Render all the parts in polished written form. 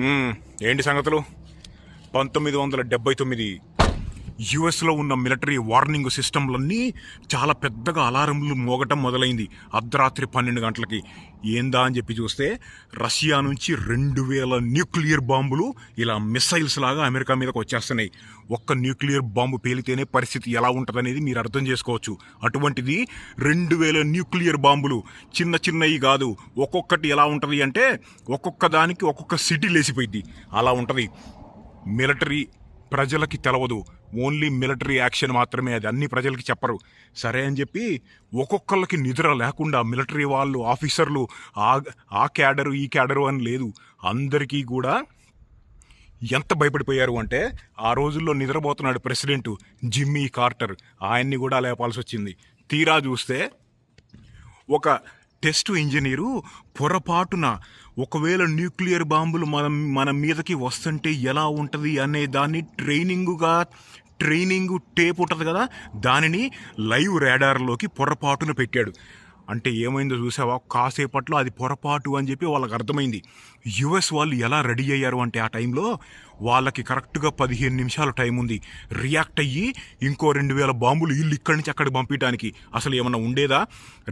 మ్మ్. ఏంటి సంగతులు? 1979 యుఎస్లో ఉన్న మిలిటరీ వార్నింగ్ సిస్టంలన్నీ చాలా పెద్దగా అలారంలు మోగటం మొదలైంది. అర్ధరాత్రి 12 గంటలకి. ఏందా అని చెప్పి చూస్తే రష్యా నుంచి 2000 న్యూక్లియర్ బాంబులు ఇలా మిసైల్స్ లాగా అమెరికా మీదకి వచ్చేస్తున్నాయి. ఒక్క న్యూక్లియర్ బాంబు పేలితేనే పరిస్థితి ఎలా ఉంటుందనేది మీరు అర్థం చేసుకోవచ్చు. అటువంటిది 2000 న్యూక్లియర్ బాంబులు. చిన్న చిన్నవి కాదు. ఒక్కొక్కటి ఎలా ఉంటుంది అంటే ఒక్కొక్క దానికి ఒక్కొక్క సిటీ లేసిపోయింది. అలా ఉంటుంది. మిలిటరీ ప్రజలకి తెలవదు. ఓన్లీ మిలిటరీ యాక్షన్ మాత్రమే, అది అన్ని ప్రజలకి చెప్పరు. సరే అని చెప్పి ఒక్కొక్కళ్ళకి నిద్ర లేకుండా మిలిటరీ వాళ్ళు, ఆఫీసర్లు, ఆ క్యాడరు ఈ క్యాడరు అని లేదు, అందరికీ కూడా ఎంత భయపడిపోయారు అంటే ఆ రోజుల్లో నిద్రపోతున్నాడు ప్రెసిడెంట్ జిమ్మీ కార్టర్, ఆయన్ని కూడా లేపాల్సి వచ్చింది. తీరా చూస్తే ఒక టెస్ట్ ఇంజనీరు పొరపాటున ఒకవేళ న్యూక్లియర్ బాంబులు మన మీదకి వస్తుంటే ఎలా ఉంటుంది అనే దాన్ని ట్రైనింగ్ టేప్ ఉంటుంది కదా, దానిని లైవ్ రాడార్లోకి పొరపాటున పెట్టాడు. అంటే ఏమైందో చూసావా? కాసేపట్లో అది పొరపాటు అని చెప్పి వాళ్ళకి అర్థమైంది. యుఎస్ వాళ్ళు ఎలా రెడీ అయ్యారు అంటే ఆ టైంలో వాళ్ళకి కరెక్ట్గా 15 నిమిషాలు టైం ఉంది. రియాక్ట్ అయ్యి ఇంకో 2000 బాంబులు ఇల్లు ఇక్కడి నుంచి అక్కడికి పంపించడానికి అసలు ఏమన్నా ఉండేదా?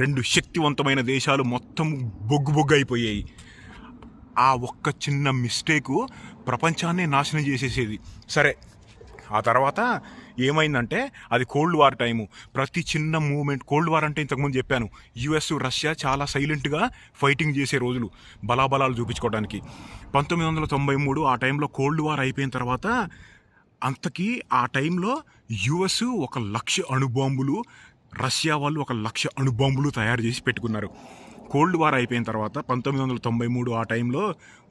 2 శక్తివంతమైన దేశాలు మొత్తం బొగ్గు అయిపోయాయి. ఆ ఒక్క చిన్న మిస్టేకు ప్రపంచాన్నే నాశనం చేసేసేది. సరే, ఆ తర్వాత ఏమైందంటే అది కోల్డ్ వార్ టైము. ప్రతి చిన్న మూమెంట్, కోల్డ్ వార్ అంటే ఇంతకుముందు చెప్పాను, యుఎస్ రష్యా చాలా సైలెంట్గా ఫైటింగ్ చేసే రోజులు, బలాబలాలు చూపించుకోవడానికి. 1993 ఆ టైంలో కోల్డ్ వార్ అయిపోయిన తర్వాత అంతకీ ఆ టైంలో యుఎస్ 1,00,000 అణుబాంబులు, రష్యా వాళ్ళు 1,00,000 అణుబాంబులు తయారు చేసి పెట్టుకున్నారు. కోల్డ్ వార్ అయిపోయిన తర్వాత 1993 ఆ టైంలో,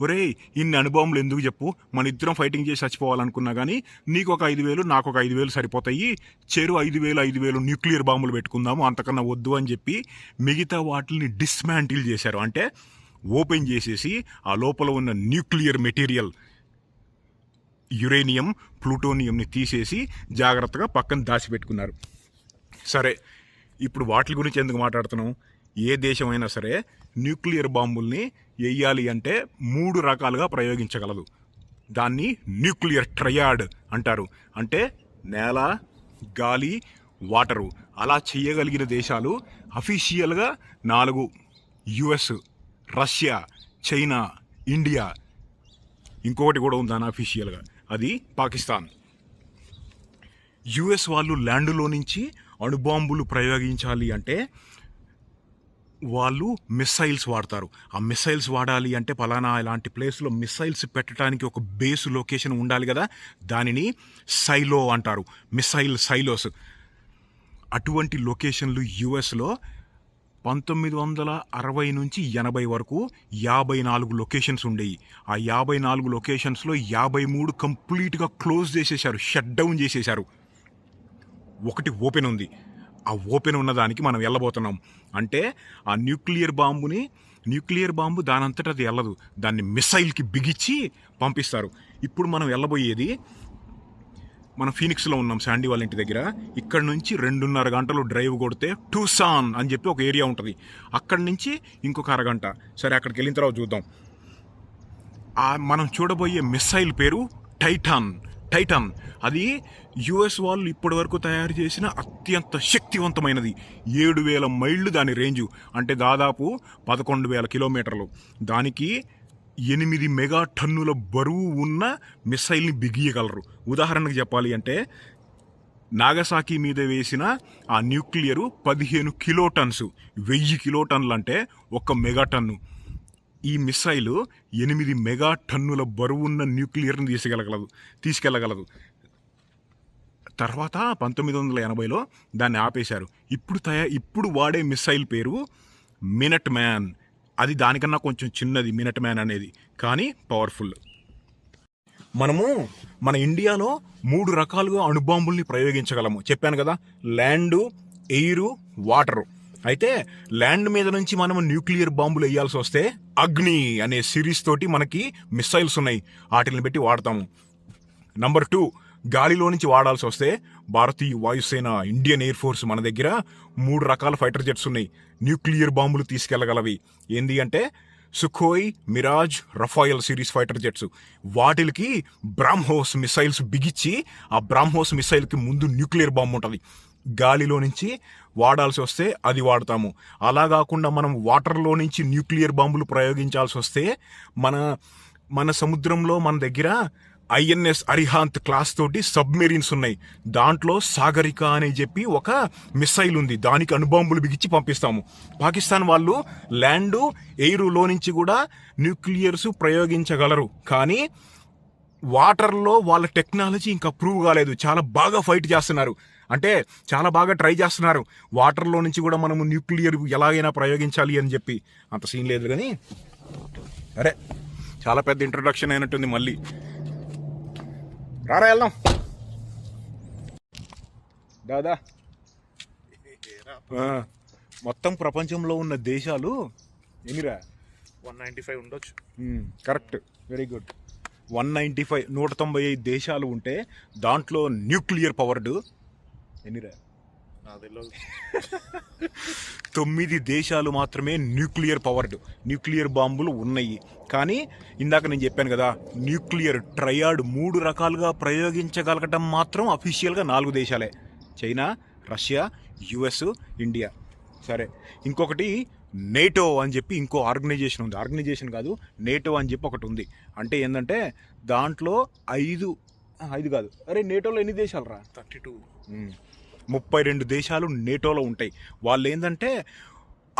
ఒరేయ్ ఇన్ని అణుబాంబులు ఎందుకు చెప్పు, మన ఇద్దరం ఫైటింగ్ చేసి చచ్చిపోవాలనుకున్నా కానీ నీకు ఒక 5,000 నాకు ఒక 5,000 సరిపోతాయి, చెరు 5,000 న్యూక్లియర్ బాంబులు పెట్టుకుందాము, అంతకన్నా వద్దు అని చెప్పి మిగతా వాటిని డిస్మాంటిల్ చేశారు. అంటే ఓపెన్ చేసేసి ఆ లోపల ఉన్న న్యూక్లియర్ మెటీరియల్ యురేనియం, ప్లూటోనియంని తీసేసి జాగ్రత్తగా పక్కన దాచిపెట్టుకున్నారు. సరే, ఇప్పుడు వాటి గురించి ఎందుకు మాట్లాడుతున్నాం? ఏ దేశమైనా సరే న్యూక్లియర్ బాంబుల్ని వేయాలి అంటే 3 రకాలుగా ప్రయోగించగలదు. దాన్ని న్యూక్లియర్ ట్రయాడ్ అంటారు. అంటే నేల, గాలి, వాటరు. అలా చేయగలిగిన దేశాలు అఫీషియల్గా 4: యుఎస్, రష్యా, చైనా, ఇండియా. ఇంకొకటి కూడా ఉంది అన్అఫీషియల్గా, అది పాకిస్తాన్. యుఎస్ వాళ్ళు ల్యాండ్లో నుంచి అణుబాంబులు ప్రయోగించాలి అంటే వాళ్ళు మిస్సైల్స్ వాడతారు. ఆ మిస్సైల్స్ వాడాలి అంటే పలానా ఇలాంటి ప్లేస్లో మిస్సైల్స్ పెట్టడానికి ఒక బేస్ లొకేషన్ ఉండాలి కదా, దానిని సైలో అంటారు, మిస్సైల్ సైలోస్. అటువంటి లొకేషన్లు యుఎస్లో 1960 నుంచి 80 వరకు 54 లొకేషన్స్ ఉండేవి. ఆ 54 లొకేషన్స్లో 53 కంప్లీట్గా క్లోజ్ చేసేశారు, షట్ డౌన్ చేసేశారు. ఒకటి ఓపెన్ ఉంది. ఆ ఓపెన్ ఉన్నదానికి మనం వెళ్ళబోతున్నాం. అంటే ఆ న్యూక్లియర్ బాంబు దానంతటా అది వెళ్ళదు, దాన్ని మిసైల్కి బిగించి పంపిస్తారు. ఇప్పుడు మనం వెళ్ళబోయేది, మనం ఫీనిక్స్లో ఉన్నాం, శాండీ వాళ్ళ ఇంటి దగ్గర. ఇక్కడ నుంచి 2.5 గంటలు డ్రైవ్ కొడితే టూసాన్ అని చెప్పి ఒక ఏరియా ఉంటుంది. అక్కడి నుంచి ఇంకొక అరగంట. సరే, అక్కడికి వెళ్ళిన తర్వాత చూద్దాం. మనం చూడబోయే మిసైల్ పేరు టైటాన్. అది యుఎస్ వాళ్ళు ఇప్పటి వరకు తయారు చేసిన అత్యంత శక్తివంతమైనది. 7,000 మైళ్ళు దాని రేంజు, అంటే దాదాపు 11,000 కిలోమీటర్లు. దానికి 8 మెగాటన్నుల బరువు ఉన్న మిసైల్ని బిగియగలరు. ఉదాహరణకు చెప్పాలి అంటే నాగసాకి మీద వేసిన ఆ న్యూక్లియరు 15 కిలోటన్స్. 1000 కిలోటన్లు అంటే 1 మెగాటన్ను. ఈ మిసైలు 8 మెగాటన్నుల బరువున్న న్యూక్లియర్ని తీసుకెళ్ళగలదు. తర్వాత 1980లో దాన్ని ఆపేశారు. ఇప్పుడు వాడే మిసైల్ పేరు మినట్ మ్యాన్. అది దానికన్నా కొంచెం చిన్నది మినట్ మ్యాన్ అనేది, కానీ పవర్ఫుల్. మన ఇండియాలో 3 రకాలుగా అణుబాంబుల్ని ప్రయోగించగలము చెప్పాను కదా, ల్యాండు, ఎయిరు, వాటరు. అయితే ల్యాండ్ మీద నుంచి మనం న్యూక్లియర్ బాంబులు వేయాల్సి వస్తే అగ్ని అనే సిరీస్ తోటి మనకి మిసైల్స్ ఉన్నాయి, వాటిని పెట్టి వాడతాము. నంబర్ 2, గాలిలో నుంచి వాడాల్సి వస్తే భారతీయ వాయుసేన, ఇండియన్ ఎయిర్ ఫోర్స్, మన దగ్గర 3 రకాల ఫైటర్ జెట్స్ ఉన్నాయి, న్యూక్లియర్ బాంబులు తీసుకెళ్లగలవి. ఏంది అంటే Sukhoi, Mirage, Rafale series fighter jets వాటికి బ్రాహ్మోస్ మిసైల్స్ బిగిచ్చి ఆ బ్రాహ్మోస్ మిసైల్కి ముందు న్యూక్లియర్ బాంబు ఉంటుంది. గాలిలో నుంచి వాడాల్సి వస్తే అది వాడతాము. అలా కాకుండా మనం వాటర్లో నుంచి న్యూక్లియర్ బాంబులు ప్రయోగించాల్సి వస్తే మన సముద్రంలో మన దగ్గర ఐఎన్ఎస్ అరిహాంత్ క్లాస్ తోటి సబ్మెరీన్స్ ఉన్నాయి. దాంట్లో సాగరిక అని చెప్పి ఒక మిసైల్ ఉంది. దానికి అణుబాంబులు బిగించి పంపిస్తాము. పాకిస్తాన్ వాళ్ళు ల్యాండు ఎయిరులో నుంచి కూడా న్యూక్లియర్స్ ప్రయోగించగలరు. కానీ వాటర్లో వాళ్ళ టెక్నాలజీ ఇంకా ప్రూవ్ కాలేదు. చాలా బాగా ఫైట్ చేస్తున్నారు, అంటే చాలా బాగా ట్రై చేస్తున్నారు. వాటర్లో నుంచి కూడా మనము న్యూక్లియర్ ఎలాగైనా ప్రయోగించాలి అని చెప్పి. అంత సీన్ లేదు కానీ అరే చాలా పెద్ద ఇంట్రొడక్షన్ అయినట్టుంది. మళ్ళీ రారా వెళ్దాం దాదా. మొత్తం ప్రపంచంలో ఉన్న దేశాలు ఎన్నిరా? 195 ఉండొచ్చు. Correct, very good. 195 195 దేశాలు ఉంటే దాంట్లో న్యూక్లియర్ పవర్డ్ ఎన్నిరా? 9 దేశాలు మాత్రమే న్యూక్లియర్ పవర్డ్, న్యూక్లియర్ బాంబులు ఉన్నాయి. కానీ ఇందాక నేను చెప్పాను కదా, న్యూక్లియర్ ట్రయాడ్ 3 రకాలుగా ప్రయోగించగలగటం మాత్రం అఫీషియల్గా 4 దేశాలే. China, Russia, US, India. సరే, ఇంకొకటి నేటో అని చెప్పి ఇంకో ఆర్గనైజేషన్ ఉంది. ఆర్గనైజేషన్ కాదు, నేటో అని చెప్పి ఒకటి ఉంది. అంటే ఏంటంటే దాంట్లో 5 కాదు, అరే నేటోలో ఎన్ని దేశాలు రా? 32. 32 దేశాలు నేటోలో ఉంటాయి. వాళ్ళు ఏంటంటే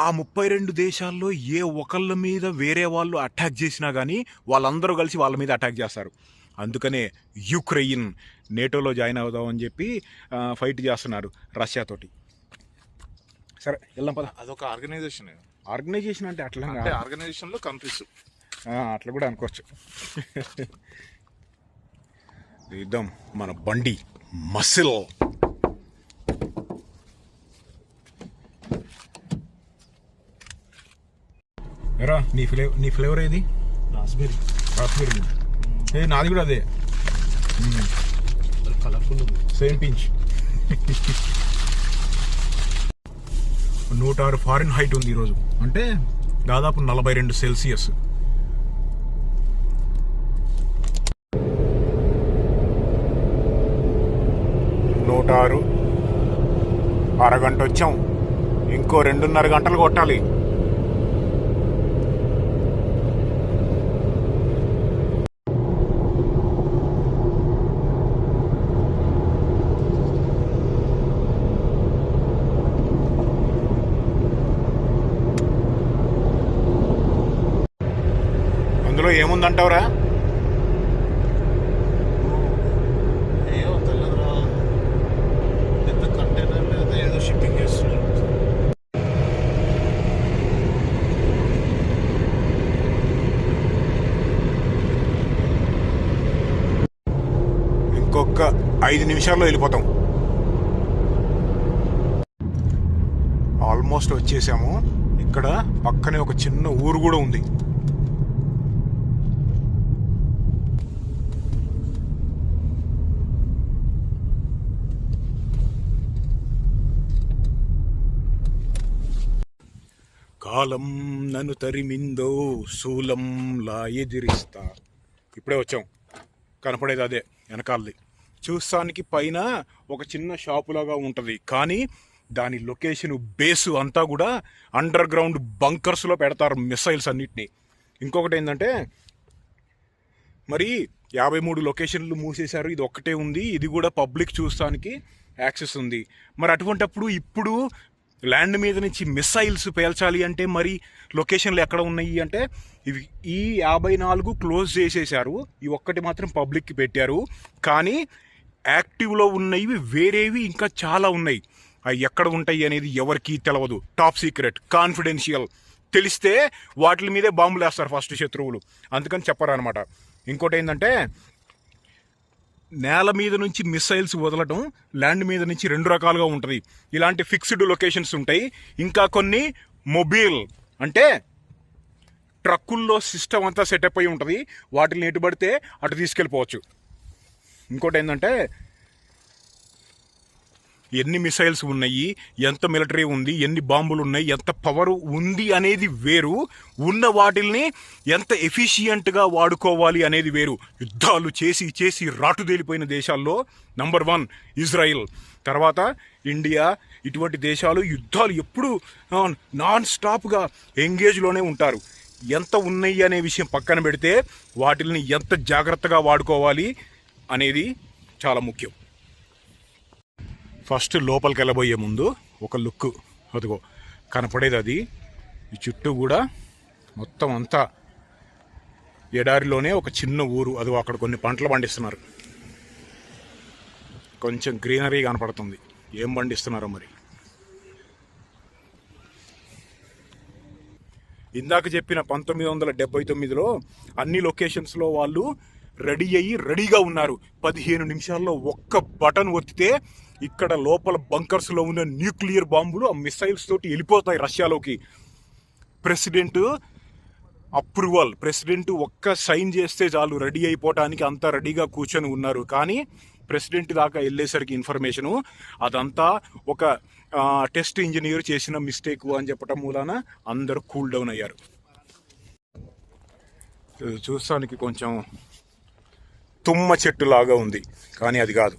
ఆ 32 దేశాల్లో ఏ ఒకళ్ళ మీద వేరే వాళ్ళు అటాక్ చేసినా కానీ వాళ్ళందరూ కలిసి వాళ్ళ మీద అటాక్ చేస్తారు. అందుకనే యుక్రెయిన్ నేటోలో జాయిన్ అవుదామని చెప్పి ఫైట్ చేస్తున్నారు రష్యాతోటి. సరే వెళ్దాం పద. అదొక ఆర్గనైజేషన్. ఆర్గనైజేషన్ అంటే అట్లా అంటే ఆర్గనైజేషన్లో కంట్రీస్ అట్లా కూడా అనుకోవచ్చు. ఇద్దాం మన బండి మసిల్. ఎరా నీ ఫ్లేవర్ ఏది? రాస్బెర్రీ. నాది కూడా అదే, colourful, same pinch. 106 foreign height ఉంది ఈరోజు, అంటే దాదాపు 42 సెల్సియస్. అరగంట వచ్చాం, ఇంకో 2.5 గంటలు కొట్టాలి. అందులో ఏముందంటావురా? పెద్ద కంటైనర్ లేదా ఏదో షిప్పింగ్ చేస్తున్నారు. ఇంకొక 5 నిమిషాల్లో వెళ్ళిపోతాం. ఆల్మోస్ట్ వచ్చేసాము. ఇక్కడ పక్కనే ఒక చిన్న ఊరు కూడా ఉంది. కాలం నన్ను తరిమిందో శూలంలా ఎదిరిస్తా. ఇప్పుడే వచ్చాం, కనపడేది అదే వెనకాలది. చూస్తానికి పైన ఒక చిన్న షాపులాగా ఉంటుంది, కానీ దాని లొకేషన్ బేసు అంతా కూడా అండర్ గ్రౌండ్ బంకర్స్లో పెడతారు మిసైల్స్ అన్నిటినీ. ఇంకొకటి ఏంటంటే మరి 53 లొకేషన్లు మూసేశారు, ఇది ఒక్కటే ఉంది. ఇది కూడా పబ్లిక్ చూస్తానికి యాక్సెస్ ఉంది. మరి అటువంటప్పుడు ఇప్పుడు ల్యాండ్ మీద నుంచి మిసైల్స్ పేల్చాలి అంటే మరి లొకేషన్లు ఎక్కడ ఉన్నాయి అంటే ఈ 54 క్లోజ్ చేసేసారు, ఈ ఒక్కటి మాత్రం పబ్లిక్కి పెట్టారు. కానీ యాక్టివ్లో ఉన్నవి వేరేవి ఇంకా చాలా ఉన్నాయి. అవి ఎక్కడ ఉంటాయి అనేది ఎవరికి తెలియదు, టాప్ సీక్రెట్, కాన్ఫిడెన్షియల్. తెలిస్తే వాటి మీదే బాంబులు వేస్తారు ఫస్ట్ శత్రువులు, అందుకని చెప్పరు అనమాట. ఇంకోటి ఏంటంటే నేల మీద నుంచి మిసైల్స్ వదలటం ల్యాండ్ మీద నుంచి 2 రకాలుగా ఉంటుంది. ఇలాంటి ఫిక్స్డ్ లొకేషన్స్ ఉంటాయి. ఇంకా కొన్ని మొబైల్, అంటే ట్రక్కుల్లో సిస్టమ్ అంతా సెటప్ అయి ఉంటుంది, వాటిని ఎటు పడితే అటు తీసుకెళ్ళిపోవచ్చు. ఇంకోటి ఏంటంటే ఎన్ని మిసైల్స్ ఉన్నాయి, ఎంత మిలిటరీ ఉంది, ఎన్ని బాంబులు ఉన్నాయి, ఎంత పవర్ ఉంది అనేది వేరు, ఉన్న వాటిల్ని ఎంత ఎఫిషియంట్గా వాడుకోవాలి అనేది వేరు. యుద్ధాలు చేసి చేసి రాటుదేలిపోయిన దేశాల్లో నంబర్ 1 ఇజ్రాయిల్, తర్వాత ఇండియా. ఇటువంటి దేశాలు యుద్ధాలు ఎప్పుడు నాన్ స్టాప్గా ఎంగేజ్లోనే ఉంటారు. ఎంత ఉన్నాయి అనే విషయం పక్కన పెడితే వాటిల్ని ఎంత జాగ్రత్తగా వాడుకోవాలి అనేది చాలా ముఖ్యం. ఫస్ట్ లోపలికి వెళ్ళబోయే ముందు ఒక లుక్, అదిగో కనపడేది అది. ఈ చుట్టూ కూడా మొత్తం అంతా ఎడారిలోనే ఒక చిన్న ఊరు, అదిగో అక్కడ కొన్ని పంటలు పండిస్తున్నారు. కొంచెం గ్రీనరీ కనపడుతుంది. ఏం పండిస్తున్నారో మరి. ఇందాక చెప్పిన 1979లో అన్ని లొకేషన్స్లో వాళ్ళు రెడీగా ఉన్నారు. 15 నిమిషాల్లో ఒక్క బటన్ ఒత్తితే ఇక్కడ లోపల బంకర్స్లో ఉన్న న్యూక్లియర్ బాంబులు ఆ మిసైల్స్ తోటి వెళ్ళిపోతాయి రష్యాలోకి. ప్రెసిడెంట్ అప్రూవల్, ప్రెసిడెంట్ ఒక్క సైన్ చేస్తే చాలు రెడీ అయిపోవటానికి అంతా రెడీగా కూర్చొని ఉన్నారు. కానీ ప్రెసిడెంట్ దాకా వెళ్ళేసరికి ఇన్ఫర్మేషను అదంతా ఒక టెస్ట్ ఇంజనీర్ చేసిన మిస్టేక్ అని చెప్పటం మూలాన అందరూ కూల్ డౌన్ అయ్యారు. చూస్తానికి కొంచెం తుమ్మ చెట్టు లాగా ఉంది, కానీ అది కాదు.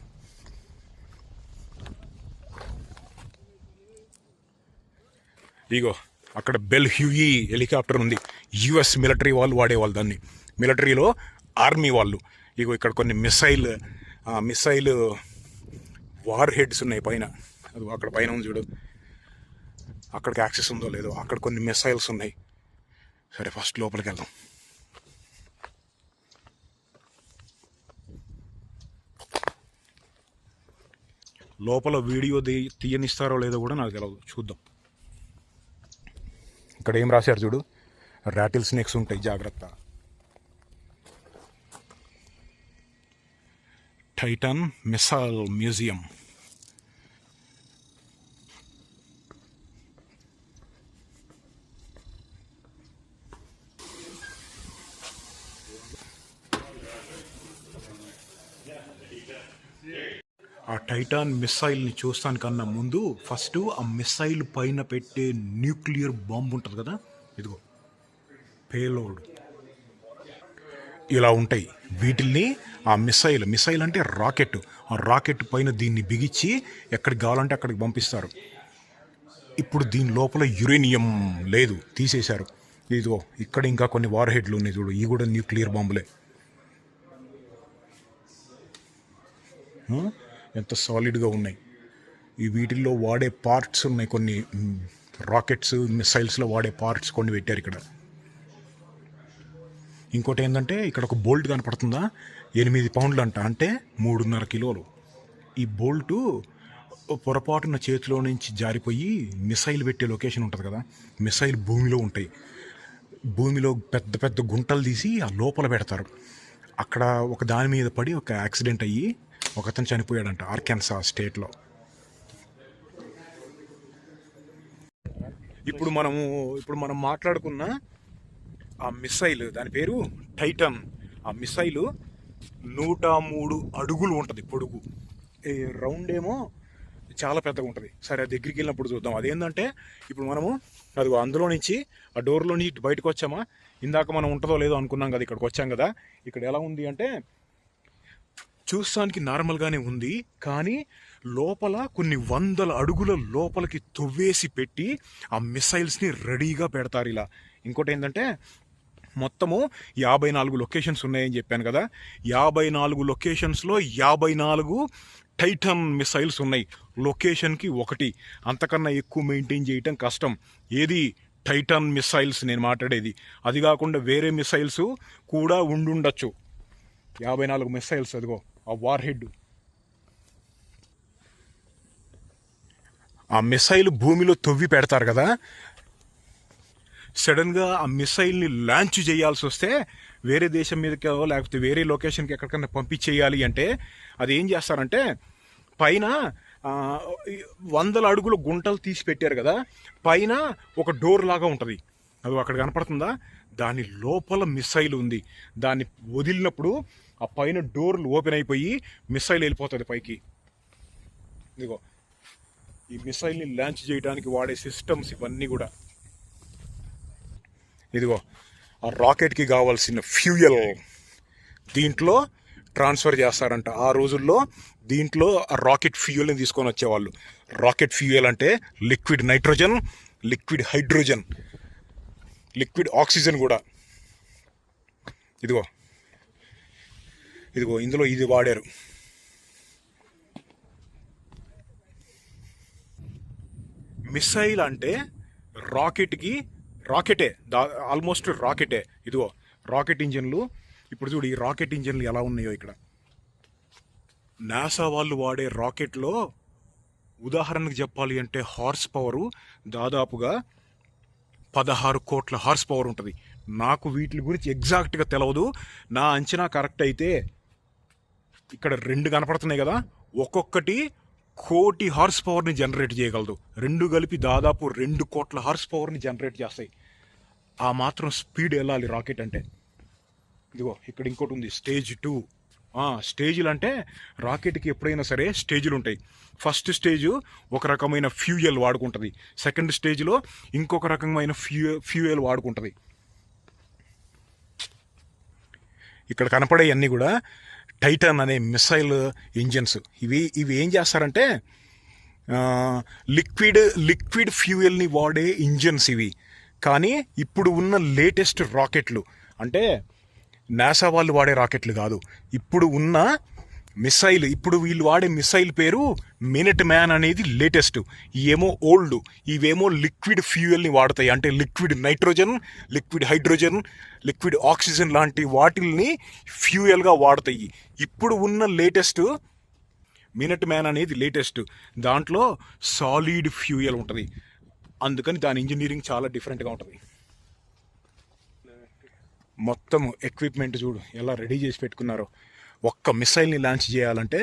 ఇగో అక్కడ బెల్ హ్యూయీ హెలికాప్టర్ ఉంది. యుఎస్ మిలిటరీ వాళ్ళు వాడేవాళ్ళు దాన్ని, మిలిటరీలో ఆర్మీ వాళ్ళు. ఇగో ఇక్కడ కొన్ని మిసైల్ వార్ హెడ్స్ ఉన్నాయి పైన. అది అక్కడ పైన ఉంది చూడు, అక్కడికి యాక్సెస్ ఉందో లేదో. అక్కడ కొన్ని మిసైల్స్ ఉన్నాయి. సరే ఫస్ట్ లోపలికి వెళ్దాం. లోపల వీడియో తీయనిస్తారో లేదో కూడా నాకు తెలియదు, చూద్దాం. ఇక్కడ ఏం రాశారు చూడు, రాటిల్ స్నేక్స్ ఉంటాయి, జాగ్రత్త. Titan missile museum. ఆ టైటాన్ మిసైల్ని చూస్తానికన్నా ముందు ఫస్ట్ ఆ మిసైల్ పైన పెట్టే న్యూక్లియర్ బాంబు ఉంటుంది కదా, ఇదిగో పేలోడ్, ఇలా ఉంటాయి. వీటిల్ని ఆ మిసైల్ అంటే రాకెట్, ఆ రాకెట్ పైన దీన్ని బిగించి ఎక్కడికి కావాలంటే అక్కడికి పంపిస్తారు. ఇప్పుడు దీని లోపల యురేనియం లేదు, తీసేశారు. ఇదిగో ఇక్కడ ఇంకా కొన్ని వార్ హెడ్లు ఉన్నాయి చూడు, ఇవి కూడా న్యూక్లియర్ బాంబులే. ఎంత సాలిడ్గా ఉన్నాయి. ఈ వీటిల్లో వాడే పార్ట్స్ ఉన్నాయి, కొన్ని రాకెట్స్ మిసైల్స్లో వాడే పార్ట్స్ కొన్ని పెట్టారు ఇక్కడ. ఇంకోటి ఏంటంటే ఇక్కడ ఒక బోల్ట్ కనపడుతుందా, 8 పౌండ్లు అంట, అంటే 3.5 కిలోలు. ఈ బోల్టు పొరపాటున చేతిలో నుంచి జారిపోయి మిసైల్ పెట్టే లొకేషన్ ఉంటుంది కదా, మిసైల్ భూమిలో ఉంటాయి. భూమిలో పెద్ద పెద్ద గుంటలు తీసి ఆ లోపల పెడతారు. అక్కడ ఒక దాని మీద పడి ఒక యాక్సిడెంట్ అయ్యి ఒకతను చనిపోయాడంట, ఆర్కాన్సా స్టేట్లో. ఇప్పుడు మనం మాట్లాడుకున్న ఆ మిసైల్, దాని పేరు టైటాన్. ఆ మిసైలు 103 అడుగులు ఉంటుంది పొడుగు. ఈ రౌండ్ ఏమో చాలా పెద్దగా ఉంటుంది. సరే దగ్గరికి వెళ్ళినప్పుడు చూద్దాం. అదేంటంటే ఇప్పుడు మనము అది అందులో నుంచి ఆ డోర్లో నుంచి బయటకు వచ్చామా, ఇందాక మనం ఉంటుందో లేదో అనుకున్నాం కదా, ఇక్కడికి వచ్చాం కదా. ఇక్కడ ఎలా ఉంది అంటే చూస్తానికి నార్మల్గానే ఉంది, కానీ లోపల కొన్ని 100 అడుగుల లోపలికి తవ్వేసి పెట్టి ఆ మిసైల్స్ని రెడీగా పెడతారు ఇలా. ఇంకోటి ఏంటంటే మొత్తము 54 లొకేషన్స్ ఉన్నాయని చెప్పాను కదా, 54 లొకేషన్స్లో 54 టైటాన్ మిసైల్స్ ఉన్నాయి. లొకేషన్కి 1, అంతకన్నా ఎక్కువ మెయింటైన్ చేయటం కష్టం. ఏది టైటాన్ మిసైల్స్ నేను మాట్లాడేది. అది కాకుండా వేరే మిసైల్స్ కూడా ఉండుండొచ్చు. 54 మిసైల్స్, అదిగో ఆ వార్ హెడ్. ఆ మిసైల్ భూమిలో తవ్వి పెడతారు కదా, సడన్గా ఆ మిసైల్ని లాంచ్ చేయాల్సి వస్తే వేరే దేశం మీదకో లేకపోతే వేరే లొకేషన్కి ఎక్కడికన్నా పంపించేయాలి అంటే అది ఏం చేస్తారంటే పైన 100 అడుగుల గుంటలు తీసి పెట్టారు కదా, పైన ఒక డోర్ లాగా ఉంటుంది, అది అక్కడ కనపడుతుందా, దాని లోపల మిసైల్ ఉంది. దాన్ని వదిలినప్పుడు ఆ పైన డోర్లు ఓపెన్ అయిపోయి మిసైల్ వెళ్ళిపోతుంది పైకి. ఇదిగో ఈ మిసైల్ని లాంచ్ చేయడానికి వాడే సిస్టమ్స్ ఇవన్నీ కూడా. ఇదిగో ఆ రాకెట్కి కావాల్సిన ఫ్యూయల్ దీంట్లో ట్రాన్స్ఫర్ చేస్తారంట. ఆ రోజుల్లో దీంట్లో ఆ రాకెట్ ఫ్యూయల్ని తీసుకొని వచ్చేవాళ్ళు. రాకెట్ ఫ్యూయల్ అంటే liquid nitrogen, liquid hydrogen, liquid oxygen కూడా. ఇదిగో ఇదిగో ఇందులో ఇది వాడారు. మిసైల్ అంటే రాకెటే ఆల్మోస్ట్ రాకెటే. ఇదిగో రాకెట్ ఇంజన్లు. ఇప్పుడు చూడు ఈ రాకెట్ ఇంజన్లు ఎలా ఉన్నాయో ఇక్కడ. నాసా వాళ్ళు వాడే రాకెట్లో ఉదాహరణకు చెప్పాలి అంటే హార్స్ పవరు దాదాపుగా 16 కోట్ల హార్స్ పవర్ ఉంటుంది. నాకు వీటి గురించి ఎగ్జాక్ట్గా తెలియదు. నా అంచనా కరెక్ట్ అయితే ఇక్కడ 2 కనపడుతున్నాయి కదా, ఒక్కొక్కటి 1 కోటి హార్స్ పవర్ని జనరేట్ చేయగలదు. 2 కలిపి దాదాపు 2 కోట్ల హార్స్ పవర్ని జనరేట్ చేస్తాయి. ఆ మాత్రం స్పీడ్ వెళ్ళాలి రాకెట్ అంటే. ఇదిగో ఇక్కడ ఇంకోటి ఉంది, స్టేజ్ 2. స్టేజ్లు అంటే రాకెట్కి ఎప్పుడైనా సరే స్టేజ్లు ఉంటాయి. ఫస్ట్ స్టేజ్ ఒక రకమైన ఫ్యూయల్ వాడుకుంటుంది, సెకండ్ స్టేజ్లో ఇంకొక రకమైన ఫ్యూయల్ వాడుకుంటుంది. ఇక్కడ కనపడే అన్నీ కూడా టైటన్ అనే మిసైల్ ఇంజన్స్. ఇవి ఏం చేస్తారంటే లిక్విడ్ ఫ్యూయల్ని వాడే ఇంజన్స్ ఇవి. కానీ ఇప్పుడు ఉన్న లేటెస్ట్ రాకెట్లు అంటే నాసా వాళ్ళు వాడే రాకెట్లు కాదు, ఇప్పుడు ఉన్న మిసైల్. ఇప్పుడు వీళ్ళు వాడే మిసైల్ పేరు మినిట్ మ్యాన్ అనేది లేటెస్ట్. ఇవేమో ఓల్డ్, ఇవేమో లిక్విడ్ ఫ్యూయల్ని వాడతాయి. అంటే liquid nitrogen, liquid hydrogen, liquid oxygen లాంటి వాటిల్ని ఫ్యూయల్గా వాడతాయి. ఇప్పుడు ఉన్న లేటెస్ట్ మినిట్ మ్యాన్ అనేది లేటెస్ట్. దాంట్లో సాలిడ్ ఫ్యూయల్ ఉంటుంది. అందుకని దాని ఇంజనీరింగ్ చాలా డిఫరెంట్గా ఉంటుంది. మొత్తం ఎక్విప్మెంట్ చూడు ఎలా రెడీ చేసి పెట్టుకున్నారో. ఒక్క మిసైల్ని లాంచ్ చేయాలంటే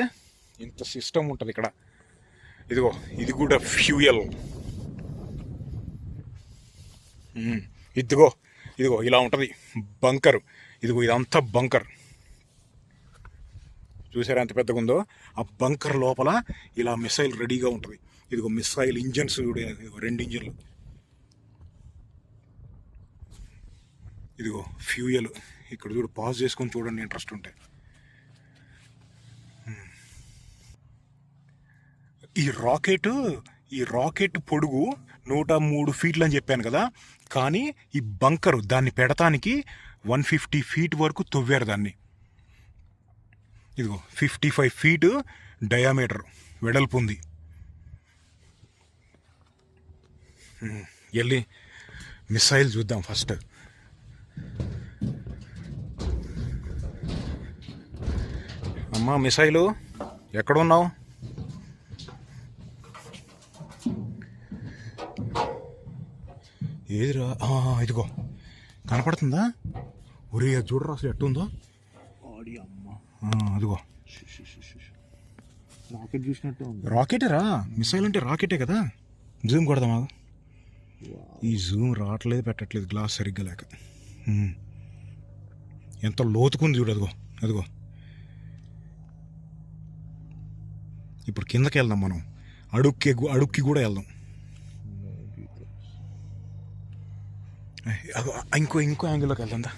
ఇంత సిస్టమ్ ఉంటుంది ఇక్కడ. ఇదిగో ఇది కూడా ఫ్యూయల్. ఇదిగో ఇలా ఉంటుంది బంకర్. ఇదిగో ఇదంతా బంకర్. చూసారా ఎంత పెద్దగా ఉందో? ఆ బంకర్ లోపల ఇలా మిసైల్ రెడీగా ఉంటుంది. ఇదిగో మిసైల్ ఇంజన్స్ చూడే, 2 ఇంజన్లు. ఇదిగో ఫ్యూయల్. ఇక్కడ చూడు, పాజ్ చేసుకొని చూడండి ఇంట్రెస్ట్ ఉంటే. ఈ రాకెట్ పొడుగు 103 ఫీట్లు అని చెప్పాను కదా, కానీ ఈ బంకరు దాన్ని పెడతానికి 150 ఫీట్ వరకు తవ్వారు దాన్ని. ఇదిగో 55 ఫీట్ డయామీటర్ వెడల్పు ఉంది. వెళ్ళి మిసైల్ చూద్దాం ఫస్ట్. అమ్మా మిసైలు ఎక్కడున్నావు? ఏదిరా? ఇదిగో కనపడుతుందా? ఒరే చూడరా అసలు ఎట్టుందో. అదిగో రాకెట్ చూసినట్టు రాకెటేరా. మిసైల్ అంటే రాకెటే కదా. జూమ్ కొడదామా? ఈ జూమ్ రావట్లేదు, పెట్టట్లేదు గ్లాస్ సరిగ్గా లేక. ఎంత లోతుకుంది చూడు. అదిగో ఇప్పుడు కిందకి వెళ్దాం మనం. అడుక్కి కూడా వెళ్దాం. ఇంకో యాంగిల్లోకి వెళ్దాం.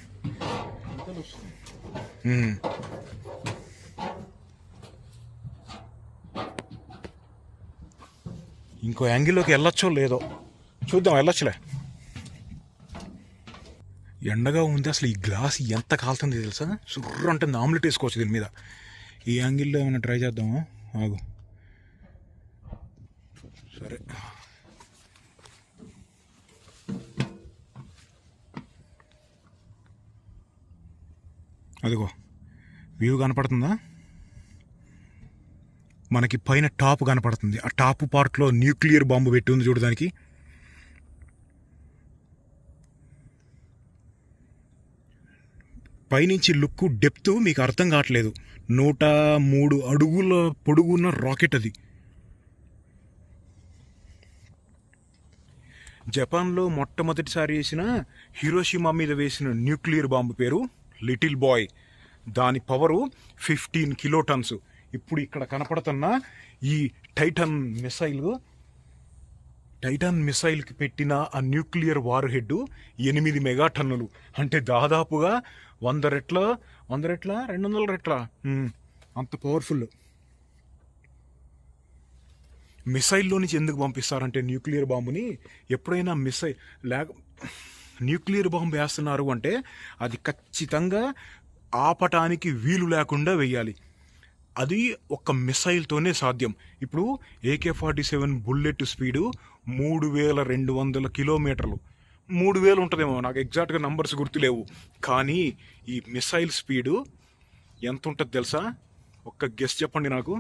ఇంకో యాంగిల్లోకి వెళ్ళొచ్చో లేదో చూద్దాం. వెళ్ళొచ్చులే. ఎండగా ఉంది. అసలు ఈ గ్లాస్ ఎంత కాలుతుంది తెలుసా? సుర్రు అంటే ఆమ్లెట్ వేసుకోవచ్చు దీని మీద. ఈ యాంగిల్లో ఏమైనా ట్రై చేద్దామా? ఆగు. సరే, అదిగో వ్యూ కనపడుతుందా? మనకి పైన టాప్ కనపడుతుంది. ఆ టాప్ పార్ట్లో న్యూక్లియర్ బాంబు పెట్టి ఉంది చూడడానికి. పైనుంచి లుక్ డెప్త్ మీకు అర్థం కావట్లేదు. 103 అడుగుల పొడుగున్న రాకెట్ అది. జపాన్లో మొట్టమొదటిసారి వేసిన హిరోషిమా మీద వేసిన న్యూక్లియర్ బాంబు పేరు లిటిల్ బాయ్. దాని పవరు 15 కిలోటన్స్. ఇప్పుడు ఇక్కడ కనపడుతున్న ఈ టైటన్ మిసైల్ టైటాన్ మిసైల్కి పెట్టిన ఆ న్యూక్లియర్ వార్ హెడ్ 8 మెగాటన్నులు, అంటే దాదాపుగా 100 రెట్ల 200 రెట్ల అంత పవర్ఫుల్. మిసైల్లో నుంచి ఎందుకు పంపిస్తారంటే న్యూక్లియర్ బాంబుని ఎప్పుడైనా న్యూక్లియర్ బాంబు వేస్తున్నారు అంటే అది ఖచ్చితంగా ఆపటానికి వీలు లేకుండా వేయాలి. అది ఒక్క మిసైల్తోనే సాధ్యం. ఇప్పుడు AK-47 బుల్లెట్ స్పీడు 3200 కిలోమీటర్లు, 3000 ఉంటుందేమో, నాకు ఎగ్జాక్ట్గా నంబర్స్ గుర్తులేవు. కానీ ఈ మిసైల్ స్పీడు ఎంత ఉంటుంది తెలుసా? ఒక్క గెస్ చెప్పండి నాకు.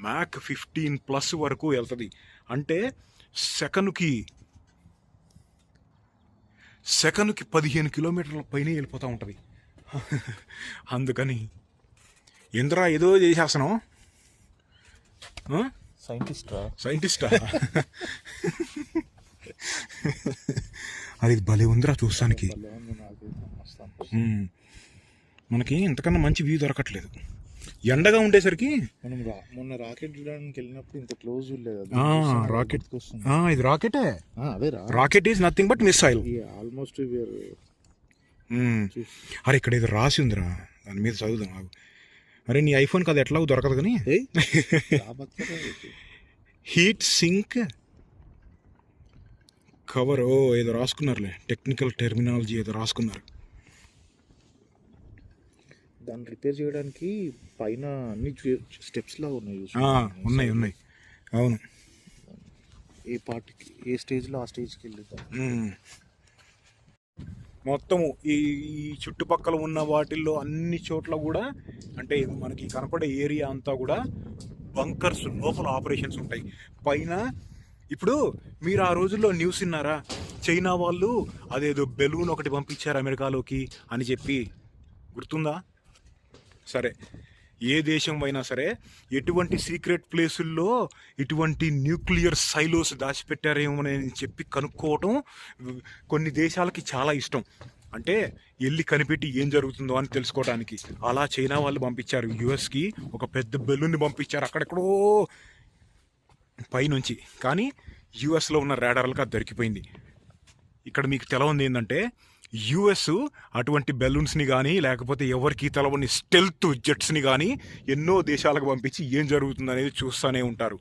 మ్యాక్ 15+ వరకు వెళ్తుంది. అంటే సెకనుకి 15 కిలోమీటర్ల పైన వెళ్ళిపోతూ ఉంటుంది. అందుకని ఇంద్రా ఏదో చేసేస్తున్నాం. సైంటిస్టా అది భలే ఉందిరా చూస్తానికి. మనకి ఇంతకన్నా మంచి వ్యూ దొరకట్లేదు. ఎండగా ఉండేసరికి. మొన్న రాకెట్ వెళ్ళినప్పుడు ఇంత క్లోజ్ లేదు. రాకెట్ ఇది రాకెటే. అదే rocket is nothing but missile. Almost. అరే ఇక్కడ ఇది రాసి ఉందిరా, దాని మీద చదువుదాం నాకు. అరే నీ ఐఫోన్కి అది ఎట్లా దొరకదు కానీ. హీట్ సింక్ కవర్ ఏదో రాసుకున్నారులే, టెక్నికల్ టెర్మినాలజీ ఏదో రాసుకున్నారు. దాన్ని రిపేర్ చేయడానికి పైన అన్ని స్టెప్స్ లా ఉన్నాయి. అవును. ఏ పార్ట్కి ఏ స్టేజ్లో ఆ స్టేజ్కి వెళ్తాం. మొత్తము ఈ చుట్టుపక్కల ఉన్న వాటిల్లో అన్ని చోట్ల కూడా, అంటే మనకి కనపడే ఏరియా అంతా కూడా బంకర్స్ లోపల ఆపరేషన్స్ ఉంటాయి. పైన ఇప్పుడు మీరు ఆ రోజుల్లో న్యూస్ విన్నారా? చైనా వాళ్ళు అదేదో బెలూన్ ఒకటి పంపించారు అమెరికాలోకి అని చెప్పి, గుర్తుందా? సరే, ఏ దేశం అయినా సరే ఎటువంటి సీక్రెట్ ప్లేసుల్లో ఇటువంటి న్యూక్లియర్ సైలోస్ దాచిపెట్టారేమోనని చెప్పి కనుక్కోవటం కొన్ని దేశాలకి చాలా ఇష్టం. అంటే వెళ్ళి కనిపెట్టి ఏం జరుగుతుందో అని తెలుసుకోవడానికి. అలా చైనా వాళ్ళు పంపించారు యుఎస్కి ఒక పెద్ద బెలూన్ని పంపించారు అక్కడెక్కడో పైనుంచి. కానీ యుఎస్లో ఉన్న రాడార్లకు అది దొరికిపోయింది. ఇక్కడ మీకు తెలవంది ఏంటంటే, యుఎస్ అటువంటి బెలూన్స్ని కానీ లేకపోతే ఎవరికి తెలవని స్టెల్త్ జెట్స్ని కానీ ఎన్నో దేశాలకు పంపించి ఏం జరుగుతుంది అనేది చూస్తూనే ఉంటారు.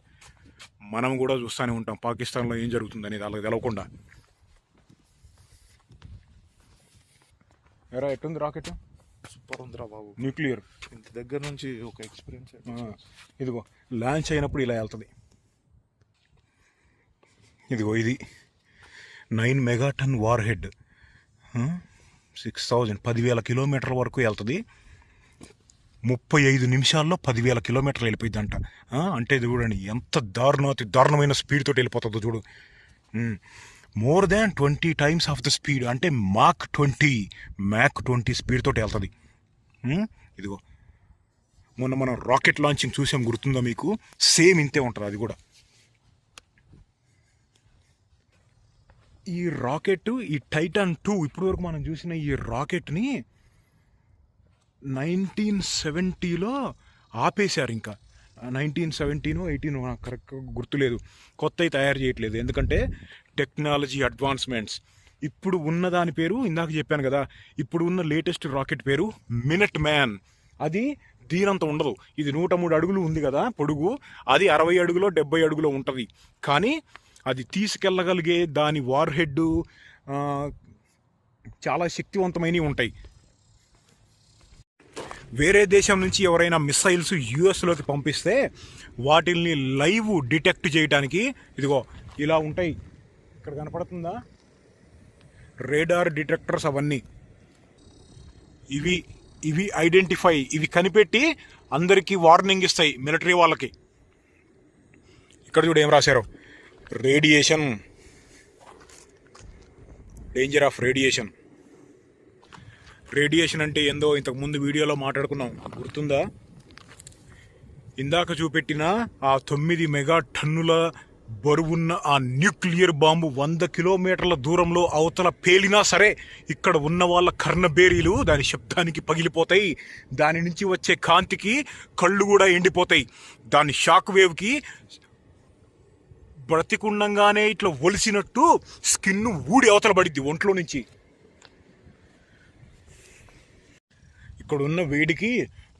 మనం కూడా చూస్తూనే ఉంటాం పాకిస్తాన్లో ఏం జరుగుతుంది అనేది వాళ్ళకి తెలవకుండా. ఎరా ఎట్టుంది రాకెట్? సూపర్ ఉందిరా బాబు. న్యూక్లియర్ ఇంత దగ్గర నుంచి ఒక ఎక్స్పీరియన్స్. ఇదిగో లాంచ్ అయినప్పుడు ఇలా వెళ్తుంది. ఇదిగో ఇది 9 మెగాటన్ వార్ హెడ్, 10,000 కిలోమీటర్ల వరకు వెళ్తుంది. 35 నిమిషాల్లో 10,000 కిలోమీటర్లు వెళ్ళిపోయింది అంట. అంటే ఇది చూడండి ఎంత దారుణమైన స్పీడ్తో వెళ్ళిపోతుందో చూడు. More than 20 times of the speed, అంటే మ్యాక్ 20 స్పీడ్తో వెళ్తుంది. ఇదిగో మొన్న మనం రాకెట్ లాంచింగ్ చూసాం, గుర్తుందా మీకు? సేమ్ ఇంతే ఉంటుంది అది కూడా. ఈ రాకెట్, ఈ టైటాన్ 2 ఇప్పటి వరకు మనం చూసిన ఈ రాకెట్ని 1970లో ఆపేశారు. ఇంకా 1917 18 నాకు కరెక్ట్గా గుర్తులేదు. కొత్తవి తయారు చేయట్లేదు, ఎందుకంటే టెక్నాలజీ అడ్వాన్స్మెంట్స్. ఇప్పుడు ఉన్న దాని పేరు ఇందాక చెప్పాను కదా, ఇప్పుడు ఉన్న లేటెస్ట్ రాకెట్ పేరు మినట్ మ్యాన్. అది దీనంత ఉండదు. ఇది 103 అడుగులు ఉంది కదా పొడుగు, అది 60 అడుగులో 70 అడుగులో ఉంటుంది. కానీ అది తీసుకెళ్ళగలిగే దాని వార్ హెడ్ చాలా శక్తివంతమైనవి ఉంటాయి. వేరే దేశం నుంచి ఎవరైనా మిసైల్స్ యుఎస్లోకి పంపిస్తే వాటిల్ని లైవ్ డిటెక్ట్ చేయడానికి ఇదిగో ఇలా ఉంటాయి. ఇక్కడ కనపడుతుందా? రేడార్ డిటెక్టర్స్ అవన్నీ. ఇవి ఐడెంటిఫై, ఇవి కనిపెట్టి అందరికీ వార్నింగ్ ఇస్తాయి మిలిటరీ వాళ్ళకి. ఇక్కడ చూడు ఏం రాశారు, radiation, danger of radiation. Radiation అంటే ఏందో ఇంతకుముందు వీడియోలో మాట్లాడుకున్నాం, గుర్తుందా? ఇందాక చూపెట్టిన ఆ 9 మెగాటన్నుల బరువున్న ఆ న్యూక్లియర్ బాంబు 100 కిలోమీటర్ల దూరంలో అవతల పేలినా సరే ఇక్కడ ఉన్న వాళ్ళ కర్ణబేరీలు దాని శబ్దానికి పగిలిపోతాయి. దాని నుంచి వచ్చే కాంతికి కళ్ళు కూడా ఎండిపోతాయి. దాని షాక్ వేవ్కి బ్రతికుండంగానే ఇట్లా ఒలిసినట్టు స్కిన్ ఊడి అవతల పడిద్ది ఒంట్లో నుంచి. ఇక్కడ ఉన్న వేడికి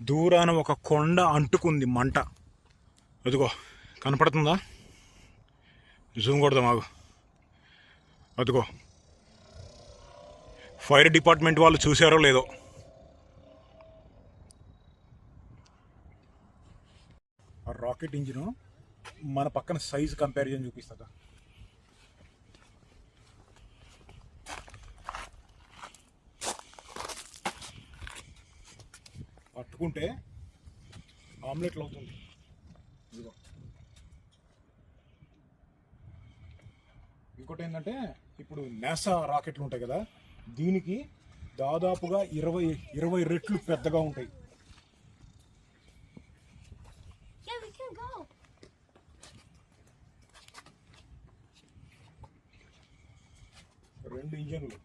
దూరాన ఒక కొండ అంటుకుంది మంట. అదిగో కనపడుతుందా? జూమ్ కొడదాం ఆగు. అదిగో ఫైర్ డిపార్ట్మెంట్ వాళ్ళు చూసారో లేదో. ఆ రాకెట్ ఇంజిన్ మన పక్కన సైజ్ కంపారిజన్ చూపిస్తుందా? పట్టుకుంటే ఆమ్లెట్లు అవుతుంది. ఇదిగో ఇంకోటి ఏంటంటే ఇప్పుడు నాసా రాకెట్లు ఉంటాయి కదా, దీనికి దాదాపుగా 20 రెట్లు పెద్దగా ఉంటాయి. రెండు ఇంజన్లు.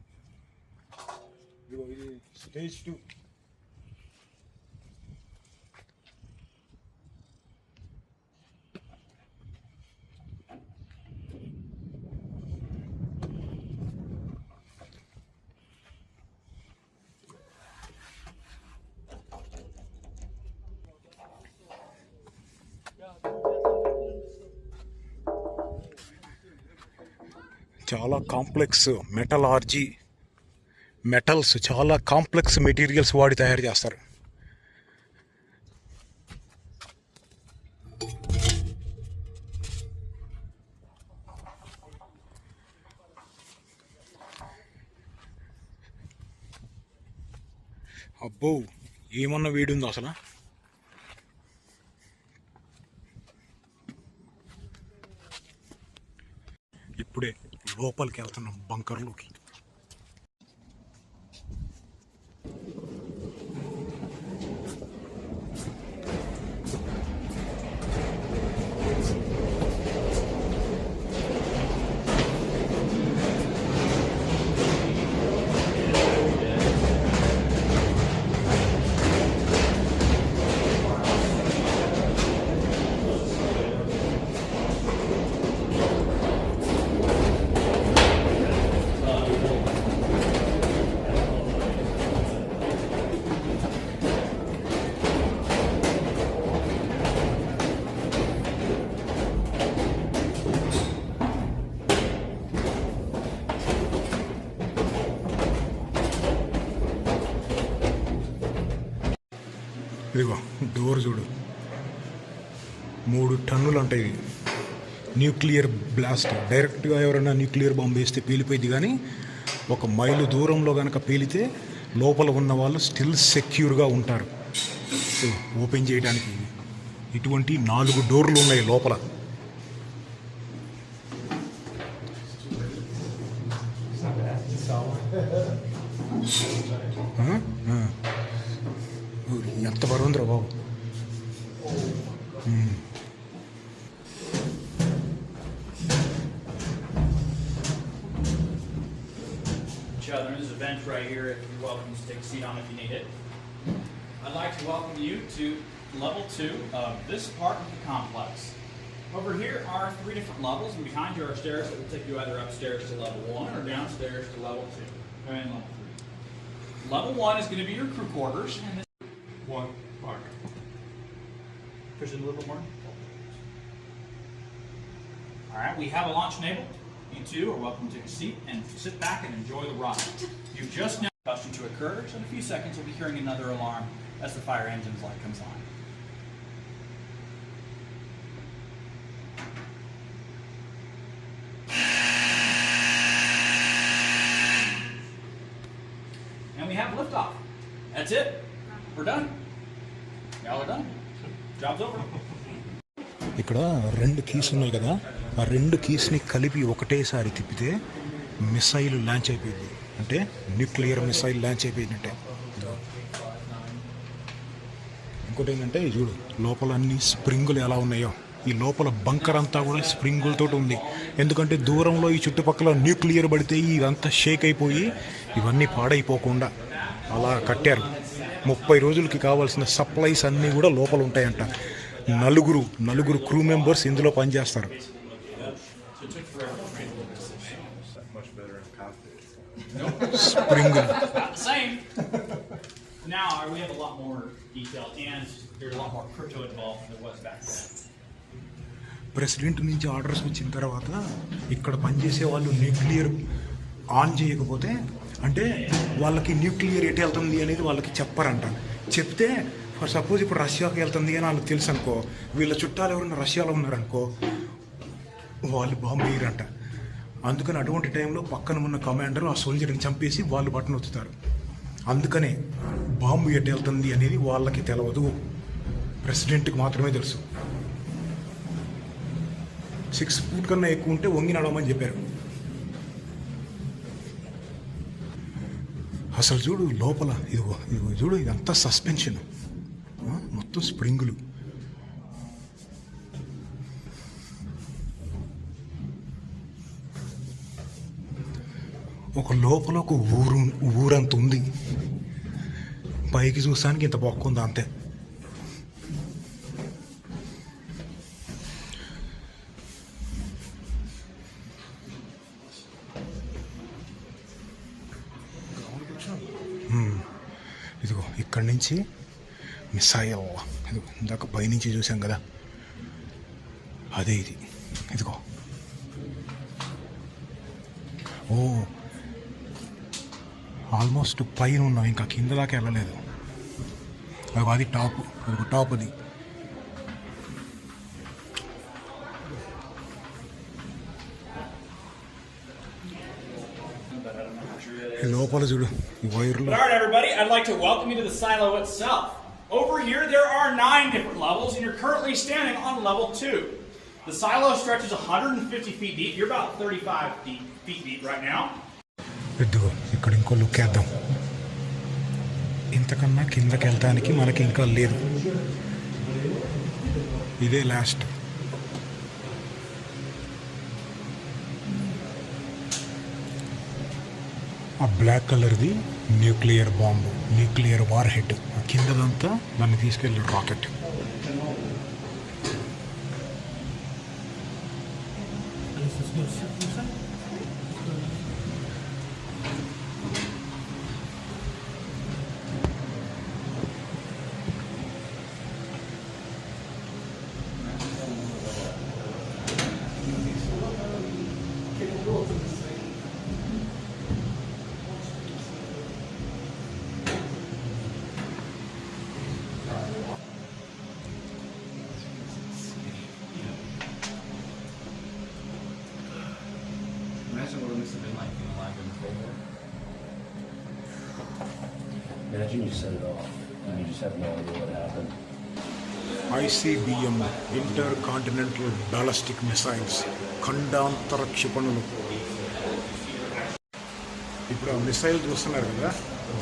ఇదిగో ఇది స్టేజ్ 2. చాలా కాంప్లెక్స్ మెటల్స్ చాలా కాంప్లెక్స్ మెటీరియల్స్ వాడి తయారు చేస్తారు. అబ్బో ఏమన్నా వేడి ఉందో అసలు. ఇప్పుడే లోపలికి వెళ్తున్నాం బంకర్లోకి. ఇదిగో డోర్ చూడు, 3 టన్నులు అంటాయి. Nuclear blast. డైరెక్ట్గా ఎవరైనా న్యూక్లియర్ బాంబు వేస్తే పేలిపోయింది, కానీ 1 మైలు దూరంలో కనుక పేలితే లోపల ఉన్న వాళ్ళు స్టిల్ సెక్యూర్గా ఉంటారు. ఓపెన్ చేయడానికి ఇటువంటి 4 డోర్లు ఉన్నాయి లోపల. ఎంత బరువుందిరా బాబు. There's a bench right here if you're welcome to take a seat on if you need it. I'd like to welcome you to level 2 of this part of the complex. Over here are 3 different levels, and behind you are stairs that will take you either upstairs to level 1 or downstairs to level 2 and level 3. Level 1 is going to be your crew quarters, and this One part. push it a little more. All right, we have a launch enabled. You too are welcome to take a seat and sit back and enjoy the ride. You've just now combustion to occur, so in a few seconds you'll be hearing another alarm as the fire engine's light comes on. And we have liftoff. That's it. We're done. Y'all are done. Job's over. ఇక్కడ 2 keys ఉన్నాయి కదా, ఆ 2 కీస్ని కలిపి ఒకటేసారి తిప్పితే missile launch అయిపోయింది. అంటే nuclear missile launch అయిపోయిందంటే. ఇంకోటి ఏంటంటే చూడు, లోపల అన్ని స్ప్రింగులు ఎలా ఉన్నాయో. ఈ లోపల బంకర్ అంతా కూడా స్ప్రింగులతో ఉంది. ఎందుకంటే దూరంలో ఈ చుట్టుపక్కల న్యూక్లియర్ పడితే ఇవంతా షేక్ అయిపోయి ఇవన్నీ పాడైపోకుండా అలా కట్టారు. 30 రోజులకి కావాల్సిన సప్లైస్ అన్నీ కూడా లోపల ఉంటాయంట. నలుగురు క్రూ మెంబర్స్ ఇందులో పనిచేస్తారు. It took forever to transport this thing. Much better in cockpit. స్ప్రింగులు. Not the same. Now we have a lot more detail and there's a lot more crypto involved than there was back then. President నుంచి orders వచ్చిన తర్వాత ఇక్కడ పనిచేసే వాళ్ళు nuclear on చేయకపోతే అంటే వాళ్ళకి nuclear ఎటు వెళ్తుంది అనేది వాళ్ళకి చెప్పరంట. చెప్తే ఫర్ సపోజ్ ఇప్పుడు రష్యాకి వెళ్తుంది అని వాళ్ళకి తెలుసు అనుకో, వీళ్ళ చుట్టాలు ఎవరైనా రష్యాలో ఉన్నారనుకో వాళ్ళు బాంబు వేయరంట. అందుకని అటువంటి టైంలో పక్కన ఉన్న కమాండర్ ఆ సోల్జర్ని చంపేసి వాళ్ళు బటన్ ఒత్తుతారు. అందుకనే బాంబు ఎటు వెళ్తుంది అనేది వాళ్ళకి తెలియదు, ప్రెసిడెంట్కి మాత్రమే తెలుసు. 6 ఫీట్ కన్నా ఎక్కువ ఉంటే వంగి నడవమని చెప్పారు. అసలు చూడు లోపల ఇదిగో ఇదిగో చూడు, ఇదంతా సస్పెన్షన్, మొత్తం స్ప్రింగులు. ఒక లోపల ఒక ఊరంత ఉంది, పైకి చూసానికి ఇంత బొక్కుంది అంతే. ఇదిగో ఇక్కడి నుంచి మిస్సైల్, ఇదిగో ఇందాక పైనుంచి చూసాం కదా అదే ఇది. ఇదిగో ఓ ఆల్మోస్ట్ పైన ఉన్నాం, ఇంకా కింద దాకా వెళ్ళలేదు. అది టాప్, అది టాప్. అది లోపల చూడు ఈ వైర్లు. All right, everybody, I'd like to welcome you to the silo itself. Over here, there are 9 different levels, and you're currently standing on level 2. The silo stretches 150 feet deep. You're about 35 feet deep right now. ఇదిగో ఇక్కడ ఇంకో look వేద్దాం. ఇంతకన్నా కిందకి వెళ్ళడానికి మనకి ఇంకా లేదు, ఇదే లాస్ట్. ఆ బ్లాక్ కలర్ది nuclear bomb, nuclear warhead. కిందదంతా దాన్ని తీసుకెళ్ళి rocket. Imagine what it must have been like being alive in the Cold War. Imagine you set it off and you just have no idea what happened. ICBM, intercontinental ballistic missiles, ఖండాంతర క్షిపణులు. ఇప్పుడు ఆ missile చూస్తున్నారు కదా,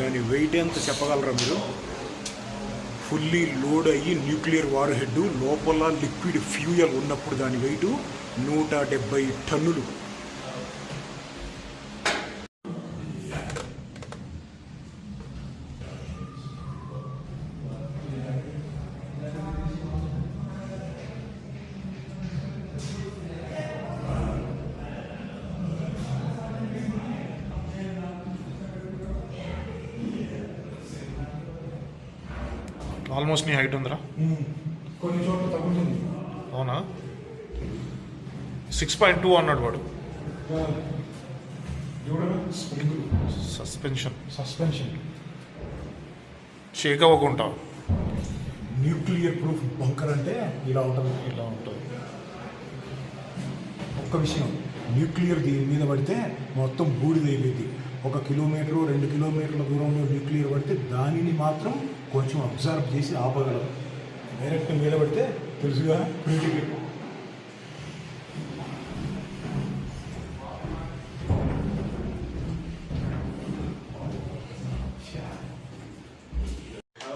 దాని wait ఎంత చెప్పగలరా మీరు? ఫుల్లీ లోడ్ అయ్యి న్యూక్లియర్ వార్ హెడ్ లోపల లిక్విడ్ ఫ్యూయల్ ఉన్నప్పుడు దాని వెయిట్ 170 టన్నులు. ఆల్మోస్ట్ నీ హైట్ ఉందిరా. కొన్ని చోట్ల తగ్గుతుంది. అవునా? 6.2 అన్నాడు వాడు. సస్పెన్షన్ షేక్ అవ్వకుండా. న్యూక్లియర్ ప్రూఫ్ బంకర్ అంటే ఇలా ఉంటుంది. ఒక్క విషయం, న్యూక్లియర్ దీని మీద పడితే మొత్తం బూడిదైపోయింది. 1 కిలోమీటరు 2 కిలోమీటర్ల దూరంలో న్యూక్లియర్ పడితే దానిని మాత్రం కొంచెం అబ్జర్వ్ చేసి ఆపగలరు. డైరెక్ట్ మీద పడితే తెలుసుగా ప్రింటింగ్.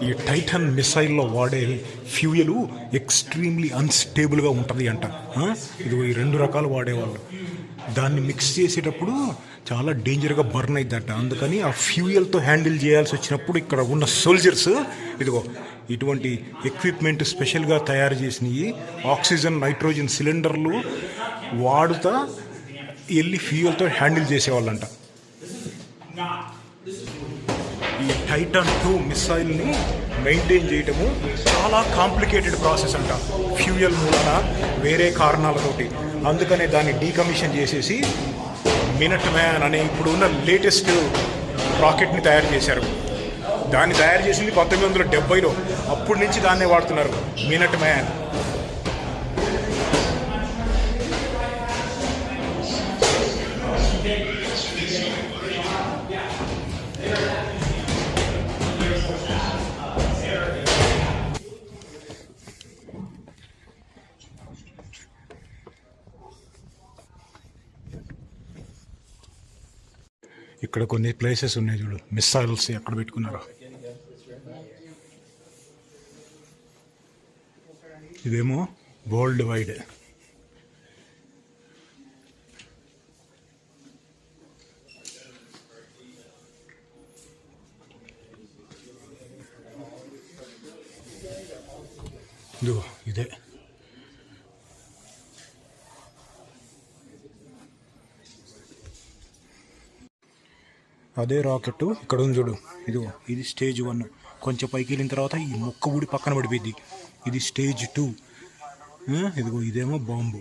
ఈ టైటన్ మిసైల్లో వాడే ఫ్యూయలు ఎక్స్ట్రీమ్లీ అన్స్టేబుల్గా ఉంటుంది అంట. ఇది ఈ 2 రకాలు వాడేవాళ్ళు. దాన్ని మిక్స్ చేసేటప్పుడు చాలా డేంజర్గా బర్న్ అయిద్దట. అందుకని ఆ ఫ్యూయల్తో హ్యాండిల్ చేయాల్సి వచ్చినప్పుడు ఇక్కడ ఉన్న సోల్జర్స్ ఇదిగో ఇటువంటి ఎక్విప్మెంట్ స్పెషల్గా తయారు చేసినవి. ఆక్సిజన్ నైట్రోజన్ సిలిండర్లు వాడుతా వెళ్ళి ఫ్యూయల్తో హ్యాండిల్ చేసేవాళ్ళంట. ఈ టైటాన్ 2 మిసైల్ని మెయింటైన్ చేయటము చాలా కాంప్లికేటెడ్ ప్రాసెస్ అంట, ఫ్యూయల్ మూలన వేరే కారణాలతోటి. అందుకనే దాన్ని డీకమిషన్ చేసేసి మినట్ మ్యాన్ అనే ఇప్పుడు ఉన్న లేటెస్ట్ రాకెట్ని తయారు చేశారు. దాన్ని తయారు చేసింది 1970లో. అప్పటి నుంచి దాన్నే వాడుతున్నారు, మినట్ మ్యాన్. ఇక్కడ కొన్ని ప్లేసెస్ ఉన్నాయి చూడు, మిసైల్స్ ఎక్కడ పెట్టుకున్నారో. ఇదేమో వరల్డ్ వైడ్. ఇదిగో ఇదే. అదే రాకెట్ ఇక్కడ ఉంది చూడు, ఇదిగో ఇది స్టేజ్ 1. కొంచెం పైకి వెళ్ళిన తర్వాత ఈ ముక్క ఊడి పక్కన పడిపోయింది. ఇది స్టేజ్ 2. ఇదిగో ఇదేమో బాంబు,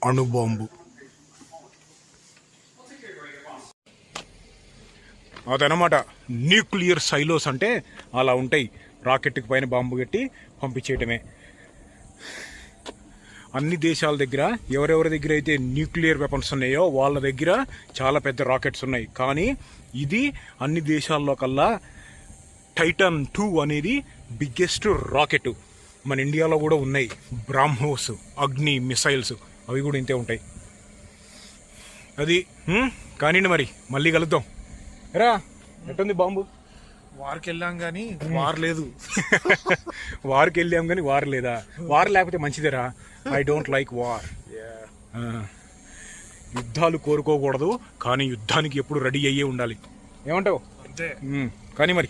అణు బాంబు. అదనమాట న్యూక్లియర్ సైలోస్ అంటే అలా ఉంటాయి. రాకెట్కి పైన బాంబు కట్టి పంపించేయటమే. అన్ని దేశాల దగ్గర ఎవరెవరి దగ్గర అయితే న్యూక్లియర్ వెపన్స్ ఉన్నాయో వాళ్ళ దగ్గర చాలా పెద్ద రాకెట్స్ ఉన్నాయి. కానీ ఇది అన్ని దేశాల్లో కల్లా టైటాన్ 2 అనేది బిగ్గెస్ట్ రాకెట్. మన ఇండియాలో కూడా ఉన్నాయి బ్రాహ్మోస్, అగ్ని మిసైల్స్, అవి కూడా ఇంతే ఉంటాయి. అది కానీ మరి మళ్ళీ కలుద్దాం. రా, ఎట్టుంది బాంబు? వార్కి వెళ్ళాం కానీ వార్ లేదు. వార్కి వెళ్ళాం కానీ వార్ లేదా? వార్ లేకపోతే మంచిదేరా. I don't like war. యుద్ధాలు కోరుకోకూడదు, కానీ యుద్ధానికి ఎప్పుడు రెడీ అయ్యే ఉండాలి. ఏమంటావు? అంతే. కానీ మరి